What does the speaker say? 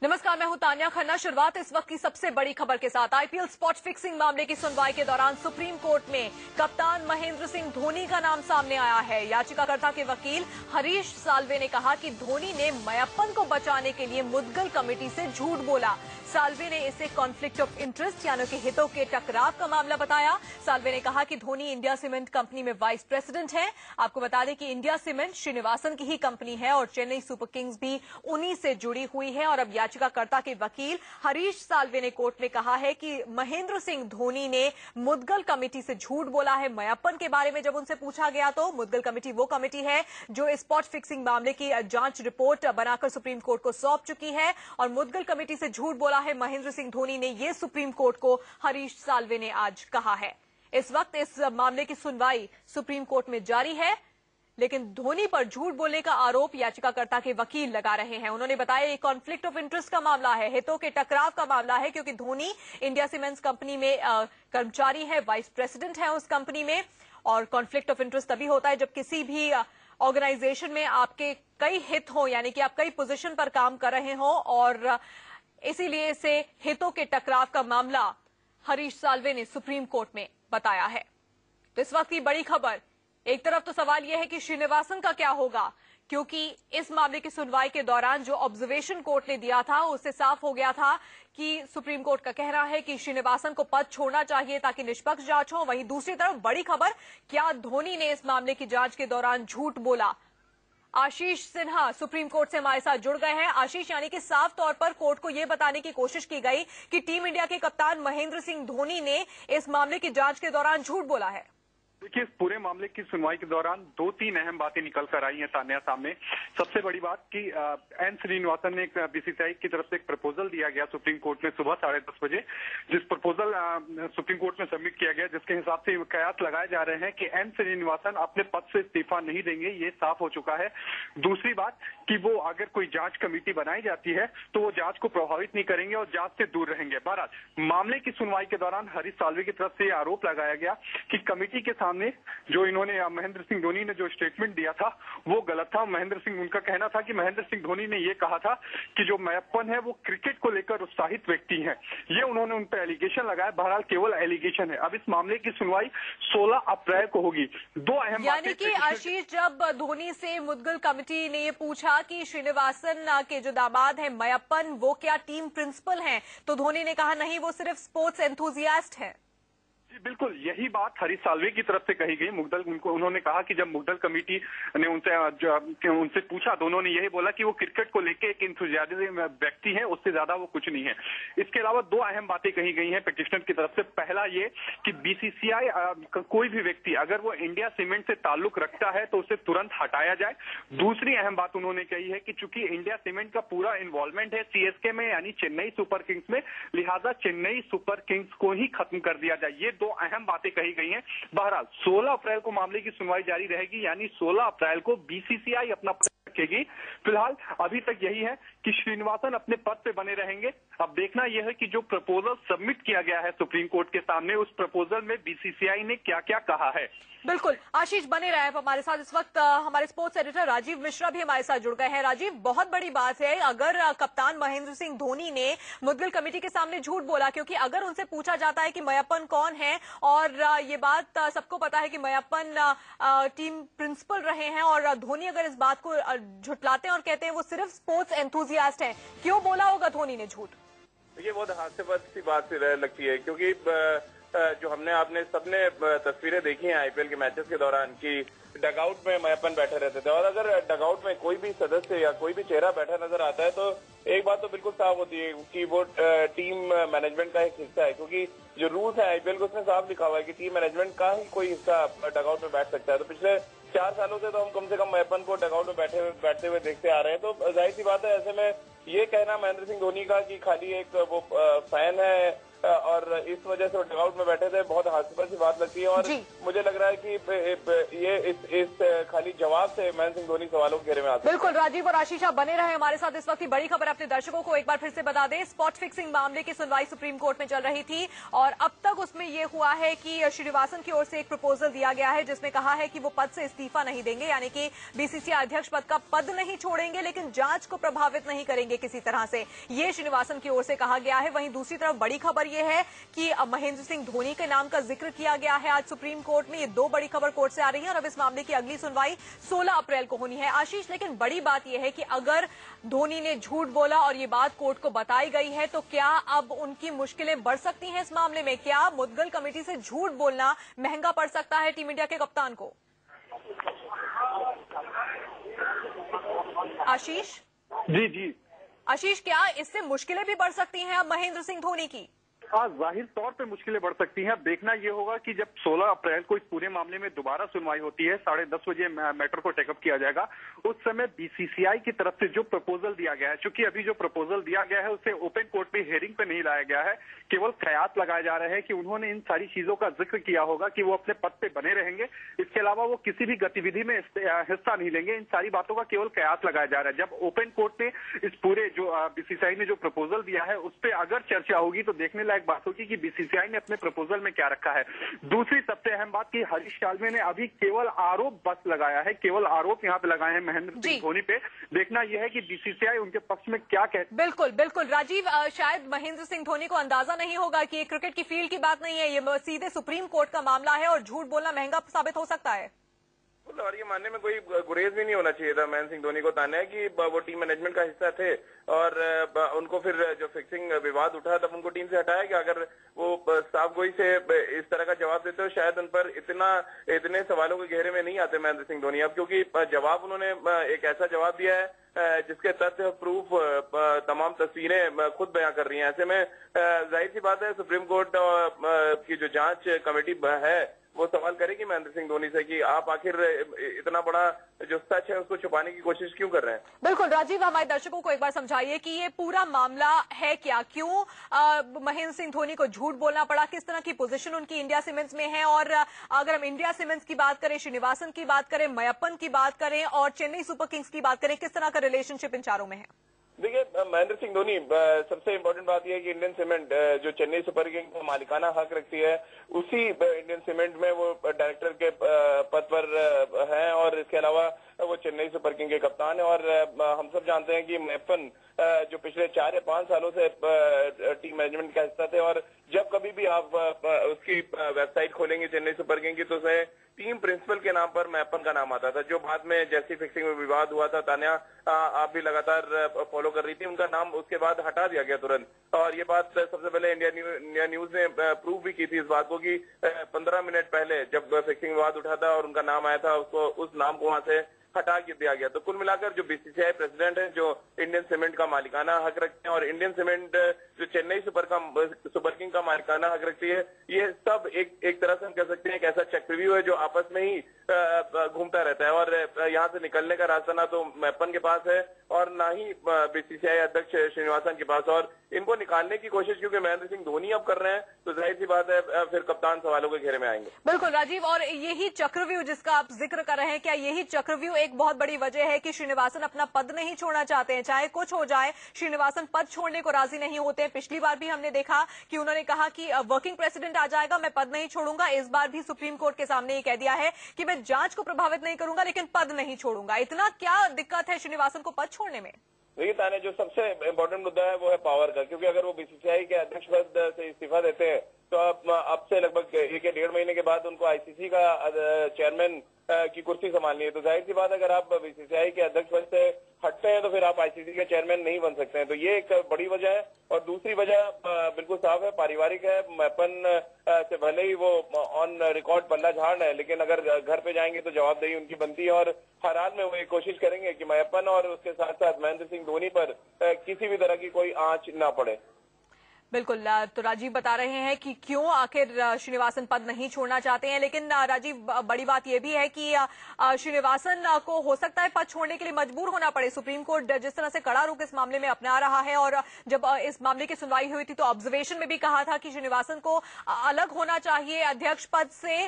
नमस्कार, मैं हूं तान्या खन्ना। शुरुआत इस वक्त की सबसे बड़ी खबर के साथ। आईपीएल स्पॉट फिक्सिंग मामले की सुनवाई के दौरान सुप्रीम कोर्ट में कप्तान महेंद्र सिंह धोनी का नाम सामने आया है। याचिकाकर्ता के वकील हरीश साल्वे ने कहा कि धोनी ने मयप्पन को बचाने के लिए मुद्गल कमेटी से झूठ बोला। साल्वे ने इसे कॉन्फ्लिक्ट ऑफ इंटरेस्ट यानी कि हितों के टकराव का मामला बताया। साल्वे ने कहा कि धोनी इंडिया सीमेंट कंपनी में वाइस प्रेसिडेंट है। आपको बता दें कि इंडिया सीमेंट श्रीनिवासन की ही कंपनी है और चेन्नई सुपर किंग्स भी उन्हीं से जुड़ी हुई है। और अब याचिकाकर्ता के वकील हरीश साल्वे ने कोर्ट में कहा है कि महेंद्र सिंह धोनी ने मुद्गल कमेटी से झूठ बोला है। मयप्पन के बारे में जब उनसे पूछा गया तो मुद्गल कमेटी वो कमेटी है जो स्पॉट फिक्सिंग मामले की जांच रिपोर्ट बनाकर सुप्रीम कोर्ट को सौंप चुकी है और मुद्गल कमेटी से झूठ बोला है महेंद्र सिंह धोनी ने। ये सुप्रीम कोर्ट को हरीश साल्वे ने आज कहा है। इस वक्त इस मामले की सुनवाई सुप्रीम कोर्ट में जारी है, लेकिन धोनी पर झूठ बोलने का आरोप याचिकाकर्ता के वकील लगा रहे हैं। उन्होंने बताया ये कॉन्फ्लिक्ट ऑफ इंटरेस्ट का मामला है, हितों के टकराव का मामला है, क्योंकि धोनी इंडिया सीमेंट्स कंपनी में कर्मचारी है, वाइस प्रेसिडेंट है उस कंपनी में। और कॉन्फ्लिक्ट ऑफ इंटरेस्ट तभी होता है जब किसी भी ऑर्गेनाइजेशन में आपके कई हित हो, यानी कि आप कई पोजीशन पर काम कर रहे हो, और इसीलिए इसे हितों के टकराव का मामला हरीश साल्वे ने सुप्रीम कोर्ट में बताया है। तो इस वक्त की बड़ी खबर, एक तरफ तो सवाल यह है कि श्रीनिवासन का क्या होगा, क्योंकि इस मामले की सुनवाई के दौरान जो ऑब्जर्वेशन कोर्ट ने दिया था उससे साफ हो गया था कि सुप्रीम कोर्ट का कहना है कि श्रीनिवासन को पद छोड़ना चाहिए ताकि निष्पक्ष जांच हो। वहीं दूसरी तरफ बड़ी खबर, क्या धोनी ने इस मामले की जांच के दौरान झूठ बोला। आशीष सिन्हा सुप्रीम कोर्ट से हमारे साथ जुड़ गए हैं। आशीष, यानी कि साफ तौर पर कोर्ट को यह बताने की कोशिश की गई कि टीम इंडिया के कप्तान महेंद्र सिंह धोनी ने इस मामले की जांच के दौरान झूठ बोला है। देखिए, इस पूरे मामले की सुनवाई के दौरान दो तीन अहम बातें निकल कर आई हैं तान्या सामने। सबसे बड़ी बात कि एन श्रीनिवासन ने बीसीसीआई की तरफ से एक प्रपोजल दिया गया सुप्रीम कोर्ट में सुबह 10:30 बजे, जिस प्रपोजल सुप्रीम कोर्ट में सबमिट किया गया, जिसके हिसाब से कयास लगाए जा रहे हैं कि एन श्रीनिवासन अपने पद से इस्तीफा नहीं देंगे, ये साफ हो चुका है। दूसरी बात कि वो अगर कोई जांच कमेटी बनाई जाती है तो वो जांच को प्रभावित नहीं करेंगे और जांच से दूर रहेंगे। बहरहाल मामले की सुनवाई के दौरान हरीश साल्वे की तरफ से आरोप लगाया गया कि कमेटी के सामने जो इन्होंने महेंद्र सिंह धोनी ने जो स्टेटमेंट दिया था वो गलत था। महेंद्र सिंह, उनका कहना था कि महेंद्र सिंह धोनी ने ये कहा था कि जो मयप्पन है वो क्रिकेट को लेकर उत्साहित व्यक्ति हैं। ये उन्होंने उन पर एलिगेशन लगाया। बहरहाल केवल एलिगेशन है। अब इस मामले की सुनवाई 16 अप्रैल को होगी। दो अहम यानी कि आशीष, जब धोनी से मुद्गल कमेटी ने ये पूछा कि श्रीनिवासन के जो दामाद हैं मयप्पन वो क्या टीम प्रिंसिपल हैं, तो धोनी ने कहा नहीं, वो सिर्फ स्पोर्ट्स एंथुजियास्ट हैं। बिल्कुल यही बात हरीश साल्वे की तरफ से कही गई। उन्होंने कहा कि जब मुद्गल कमेटी ने उनसे पूछा, दोनों ने यही बोला कि वो क्रिकेट को लेकर एक इंथुजियास्टिक व्यक्ति है, उससे ज्यादा वो कुछ नहीं है। इसके अलावा दो अहम बातें कही गई हैं पिटिशनर की तरफ से। पहला ये कि बीसीसीआई कोई भी व्यक्ति अगर वो इंडिया सीमेंट से ताल्लुक रखता है तो उसे तुरंत हटाया जाए। दूसरी अहम बात उन्होंने कही है कि चूंकि इंडिया सीमेंट का पूरा इन्वॉल्वमेंट है सीएसके में यानी चेन्नई सुपर किंग्स में, लिहाजा चेन्नई सुपर किंग्स को ही खत्म कर दिया जाए। ये दो अहम बातें कही गई हैं। बहरहाल 16 अप्रैल को मामले की सुनवाई जारी रहेगी, यानी 16 अप्रैल को बीसीसीआई अपना रखेगी। फिलहाल अभी तक यही है कि श्रीनिवासन अपने पद पे बने रहेंगे। अब देखना यह है कि जो प्रपोजल सबमिट किया गया है सुप्रीम कोर्ट के सामने, उस प्रपोजल में बीसीसीआई ने क्या क्या कहा है। बिल्कुल आशीष, बने रहे हमारे साथ। इस वक्त हमारे स्पोर्ट्स एडिटर राजीव मिश्रा भी हमारे साथ जुड़ गए हैं। राजीव, बहुत बड़ी बात है अगर कप्तान महेंद्र सिंह धोनी ने मुद्गल कमेटी के सामने झूठ बोला, क्योंकि अगर उनसे पूछा जाता है कि मयप्पन कौन है, और ये बात सबको पता है कि मयप्पन टीम प्रिंसिपल रहे हैं, और धोनी अगर इस बात को झुटलाते हैं और कहते हैं वो सिर्फ स्पोर्ट्स एंथुजियास्ट हैं, क्यों बोला होगा धोनी ने झूठ? ये बहुत हास्यास्पद सी बात लगती है, क्योंकि जो आपने सबने तस्वीरें देखी हैं आईपीएल के मैचेस के दौरान कि डगआउट में मयप्पन बैठे रहते थे, और अगर डगआउट में कोई भी सदस्य या कोई भी चेहरा बैठा नजर आता है तो एक बात तो बिल्कुल साफ होती है कि वो टीम मैनेजमेंट का एक हिस्सा है, क्योंकि जो रूल्स है आईपीएल को उसमें साफ लिखा हुआ है कि टीम मैनेजमेंट का ही कोई हिस्सा डगआउट में बैठ सकता है। तो पिछले 4 सालों से तो हम कम से कम मयप्पन को डगआउट में बैठते हुए देखते आ रहे हैं। तो जाहिर सी बात है, ऐसे में ये कहना महेंद्र सिंह धोनी का कि खाली एक वो फैन है और इस वजह से वो डगआउट में बैठे थे। बहुत हास्यास्पद सी बात लगती है और मुझे लग रहा है कि ये इस खाली जवाब से महेंद्र सिंह धोनी सवालों के घेरे में आते हैं। बिल्कुल राजीव और आशीष आप बने रहे हमारे साथ। इस वक्त की बड़ी खबर अपने दर्शकों को एक बार फिर से बता दें। स्पॉट फिक्सिंग मामले की सुनवाई सुप्रीम कोर्ट में चल रही थी और अब तक उसमें यह हुआ है कि श्रीनिवासन की ओर से एक प्रपोजल दिया गया है जिसमें कहा है कि वो पद से इस्तीफा नहीं देंगे, यानी कि बीसीसीआई अध्यक्ष पद का पद नहीं छोड़ेंगे, लेकिन जांच को प्रभावित नहीं करेंगे किसी तरह से। ये श्रीनिवासन की ओर से कहा गया है। वहीं दूसरी तरफ बड़ी खबर यह है कि महेंद्र सिंह धोनी के नाम का जिक्र किया गया है आज सुप्रीम कोर्ट में। ये दो बड़ी खबर कोर्ट से आ रही है और अब इस मामले की अगली सुनवाई 16 अप्रैल को होनी है। आशीष, लेकिन बड़ी बात यह है कि अगर धोनी ने झूठ बोला और ये बात कोर्ट को बताई गई है तो क्या अब उनकी मुश्किलें बढ़ सकती हैं इस मामले में? क्या मुद्गल कमेटी से झूठ बोलना महंगा पड़ सकता है टीम इंडिया के कप्तान को? आशीष जी आशीष, क्या इससे मुश्किलें भी बढ़ सकती हैं अब महेंद्र सिंह धोनी की? हाँ, जाहिर तौर पे मुश्किलें बढ़ सकती हैं। देखना ये होगा कि जब 16 अप्रैल को इस पूरे मामले में दोबारा सुनवाई होती है, 10:30 बजे मैटर को टेकअप किया जाएगा। उस समय बीसीसीआई की तरफ से जो प्रपोजल दिया गया है, चूंकि अभी जो प्रपोजल दिया गया है उसे ओपन कोर्ट में हियरिंग पे नहीं लाया गया है, केवल कयास लगाए जा रहे हैं कि उन्होंने इन सारी चीजों का जिक्र किया होगा कि वो अपने पद पे बने रहेंगे। इसके अलावा वो किसी भी गतिविधि में हिस्सा नहीं लेंगे। इन सारी बातों का केवल कयास लगाया जा रहा है। जब ओपन कोर्ट में इस पूरे जो बीसीसीआई ने जो प्रपोजल दिया है उस पर अगर चर्चा होगी तो देखने लायक बात होगी कि बीसीसीआई ने अपने प्रपोजल में क्या रखा है। दूसरी सबसे अहम बात कि हरीश साल्वे ने अभी केवल आरोप बस लगाया है, केवल आरोप यहाँ पे लगाए हैं महेंद्र सिंह धोनी पे। देखना यह है कि बीसीसीआई उनके पक्ष में क्या कहती है। बिल्कुल राजीव, शायद महेंद्र सिंह धोनी को अंदाजा नहीं होगा कि ये क्रिकेट की फील्ड की बात नहीं है, ये सीधे सुप्रीम कोर्ट का मामला है और झूठ बोलना महंगा साबित हो सकता है। और ये मानने में कोई गुरेज भी नहीं होना चाहिए था महेंद्र सिंह धोनी को। ताना है कि वो टीम मैनेजमेंट का हिस्सा थे और उनको फिर जो फिक्सिंग विवाद उठा तब उनको टीम से हटाया गया। अगर वो साफ गोई से इस तरह का जवाब देते हो शायद उन पर इतने सवालों के घेरे में नहीं आते महेंद्र सिंह धोनी। अब क्योंकि जवाब उन्होंने एक ऐसा जवाब दिया है जिसके तथ्य प्रूफ तमाम तस्वीरें खुद बयां कर रही हैं। ऐसे में जाहिर सी बात है सुप्रीम कोर्ट की जो जांच कमेटी है वो सवाल करेगी महेंद्र सिंह धोनी से कि आप आखिर इतना बड़ा जो सच है उसको छुपाने की कोशिश क्यों कर रहे हैं। बिल्कुल राजीव, हमारे दर्शकों को एक बार समझाइए कि ये पूरा मामला है क्या, क्यों महेंद्र सिंह धोनी को झूठ बोलना पड़ा, किस तरह की पोजीशन उनकी इंडिया सीमेंट्स में है, और अगर हम इंडिया सीमेंट्स की बात करें, श्रीनिवासन की बात करें, मयप्पन की बात करें और चेन्नई सुपर किंग्स की बात करें, किस तरह का रिलेशनशिप इन चारों में है? देखिए, महेंद्र सिंह धोनी सबसे इम्पोर्टेंट बात यह है कि इंडियन सीमेंट जो चेन्नई सुपर किंग्स का मालिकाना हक रखती है उसी इंडियन सीमेंट में वो डायरेक्टर के पद पर हैं और इसके अलावा वो चेन्नई सुपर किंग के कप्तान है। और हम सब जानते हैं कि मयप्पन जो पिछले 4 या 5 सालों से टीम मैनेजमेंट का हिस्सा थे और जब कभी भी आप उसकी वेबसाइट खोलेंगे चेन्नई सुपर किंग की तो उसमें टीम प्रिंसिपल के नाम पर मयप्पन का नाम आता था, जो बाद में जैसी फिक्सिंग में विवाद हुआ था, तान्या आप भी लगातार फॉलो कर रही थी, उनका नाम उसके बाद हटा दिया गया तुरंत। और ये बात सबसे पहले इंडिया न्यूज ने प्रूव भी की थी इस बात को कि 15 मिनट पहले जब फिक्सिंग विवाद उठा था और उनका नाम आया था उसको उस नाम को वहां से हटा के दिया गया। तो कुल मिलाकर जो बीसीसीआई प्रेसिडेंट है जो इंडियन सीमेंट का मालिकाना हक रखते हैं और इंडियन सीमेंट जो चेन्नई सुपर किंग का मालिकाना हक रखती है, ये सब एक तरह से हम कह सकते हैं एक ऐसा चक्रव्यूह है जो आपस में ही घूमता रहता है और यहाँ से निकलने का रास्ता ना तो मयप्पन के पास है और ना ही बीसीसीआई अध्यक्ष श्रीनिवासन के पास। और इनको निकालने की कोशिश क्योंकि महेंद्र सिंह धोनी अब कर रहे हैं तो जाहिर सी बात है फिर कप्तान सवालों के घेरे में आएंगे। बिल्कुल राजीव, और यही चक्रव्यूह जिसका आप जिक्र कर रहे हैं, क्या यही चक्रव्यूह एक बहुत बड़ी वजह है कि श्रीनिवासन अपना पद नहीं छोड़ना चाहते हैं? चाहे कुछ हो जाए, श्रीनिवासन पद छोड़ने को राजी नहीं होते हैं। पिछली बार भी हमने देखा कि उन्होंने कहा कि वर्किंग प्रेसिडेंट आ जाएगा, मैं पद नहीं छोड़ूंगा। इस बार भी सुप्रीम कोर्ट के सामने ये कह दिया है कि मैं जांच को प्रभावित नहीं करूंगा लेकिन पद नहीं छोड़ूंगा। इतना क्या दिक्कत है श्रीनिवासन को पद छोड़ने में? देखिए ताने, जो सबसे इम्पोर्टेंट मुद्दा है वो है पावर का, क्योंकि अगर वो बीसीसीआई के अध्यक्ष पद से इस्तीफा देते हैं तो अब से लगभग 1 या 1.5 महीने के बाद उनको आईसीसी का चेयरमैन की कुर्सी संभालनी है। तो जाहिर सी बात अगर आप बीसीसीआई के अध्यक्ष पद से हटते हैं तो फिर आप आईसीसी के चेयरमैन नहीं बन सकते हैं। तो ये एक बड़ी वजह है। और दूसरी वजह बिल्कुल साफ है, पारिवारिक है। मयप्पन से भले ही वो ऑन रिकॉर्ड पल्ला झाड़ है लेकिन अगर घर पे जाएंगे तो जवाबदेही उनकी बनती है और हर हाल में वो ये कोशिश करेंगे कि मयप्पन और उसके साथ साथ महेंद्र सिंह धोनी पर किसी भी तरह की कोई आंच ना पड़े। बिल्कुल। तो राजीव बता रहे हैं कि क्यों आखिर श्रीनिवासन पद नहीं छोड़ना चाहते हैं, लेकिन राजीव बड़ी बात यह भी है कि श्रीनिवासन को हो सकता है पद छोड़ने के लिए मजबूर होना पड़े। सुप्रीम कोर्ट जिस तरह से कड़ा रुख इस मामले में अपना रहा है, और जब इस मामले की सुनवाई हुई थी तो ऑब्जर्वेशन में भी कहा था कि श्रीनिवासन को अलग होना चाहिए अध्यक्ष पद से।